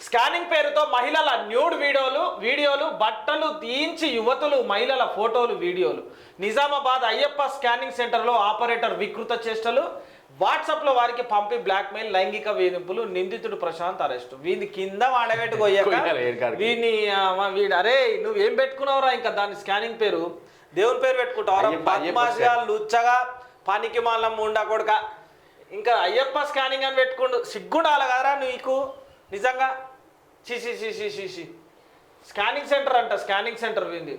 Scanning పేరుతో మహిళల nude వీడియోలు బట్టలు తీయించి యువతులు మహిళల ఫోటోలు వీడియోలు. నిజామాబాద్ అయ్యప్ప స్కానింగ్ సెంటర్లో ఆపరేటర్ వికృత చేష్టలు. వాట్సాప్లో వారికి పంపి బ్లాక్మెయిల్, లైంగిక వేధింపులు. నిందితుడు ప్రశాంత్ అరెస్టు. వీని కింద వాడబెట్టుకోయ్యాక వీడు అరే నువ్వేం పెట్టుకున్నావురా, ఇంకా దాని స్కానింగ్ పేరు దేవుని పేరు పెట్టుకుంటావు, బద్మాష్గా లుచ్చగా పనికి మాలం ముండా కొడుక. ఇంకా అయ్యప్ప స్కానింగ్ అని పెట్టుకుంటూ సిగ్గుండాలి కదరా నీకు నిజంగా. సి స్కానింగ్ సెంటర్ అంట, స్కానింగ్ సెంటర్ వింది.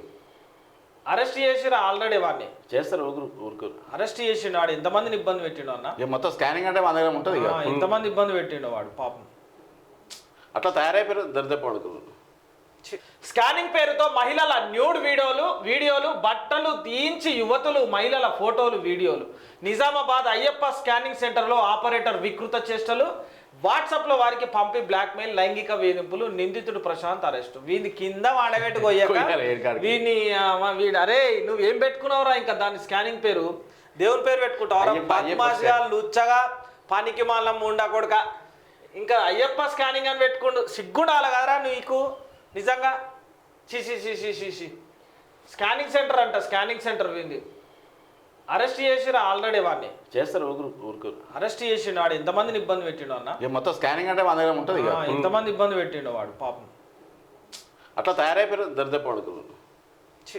అరెస్ట్ చేసిరా ఆల్రెడీ వాడిని చేస్తారు ఊరుకోరు. అరెస్ట్ చేసిండు. వాడు ఎంతమందిని ఇబ్బంది పెట్టిండు అన్న. మొత్తం స్కానింగ్ అంటే మన దగ్గర ఉంటుంది. ఎంతమంది ఇబ్బంది పెట్టిండు వాడు పాపం. అట్లా తయారైపోయారు దరిద్రపడుకులు. స్కానింగ్ పేరుతో మహిళల న్యూడ్ వీడియోలు బట్టలు తీయించి యువతులు మహిళల ఫోటోలు వీడియోలు. నిజామాబాద్ అయ్యప్ప స్కానింగ్ సెంటర్లో ఆపరేటర్ వికృత చేష్టలు. వాట్సాప్లో వారికి పంపి బ్లాక్మెయిల్, లైంగిక వేధింపులు. నిందితుడు ప్రశాంత్ అరెస్టు. వీని కింద వాడబెట్టుకోయ్యాక వీడు అరే నువ్వేం పెట్టుకున్నావురా, ఇంకా దాని స్కానింగ్ పేరు దేవుని పేరు పెట్టుకుంటావు, బద్మాష్గా లుచ్చగా పనికి మాలం ముండా కొడుక. ఇంకా అయ్యప్ప స్కానింగ్ అని పెట్టుకుంటూ సిగ్గుండాలి కదరా నీకు నిజంగా. సి స్కానింగ్ సెంటర్ అంట, స్కానింగ్ సెంటర్ వింది. అరెస్ట్ చేసిరా ఆల్రెడీ వాడిని చేస్తారు ఊరుకోరు. అరెస్ట్ చేసిండు. వాడు ఎంతమందిని ఇబ్బంది పెట్టిండు అన్న. మొత్తం స్కానింగ్ అంటే మన దగ్గర ఉంటుంది. ఎంతమంది ఇబ్బంది పెట్టిండు వాడు పాపం. అట్లా తయారైపోయారు దరిద్రపడుకులు.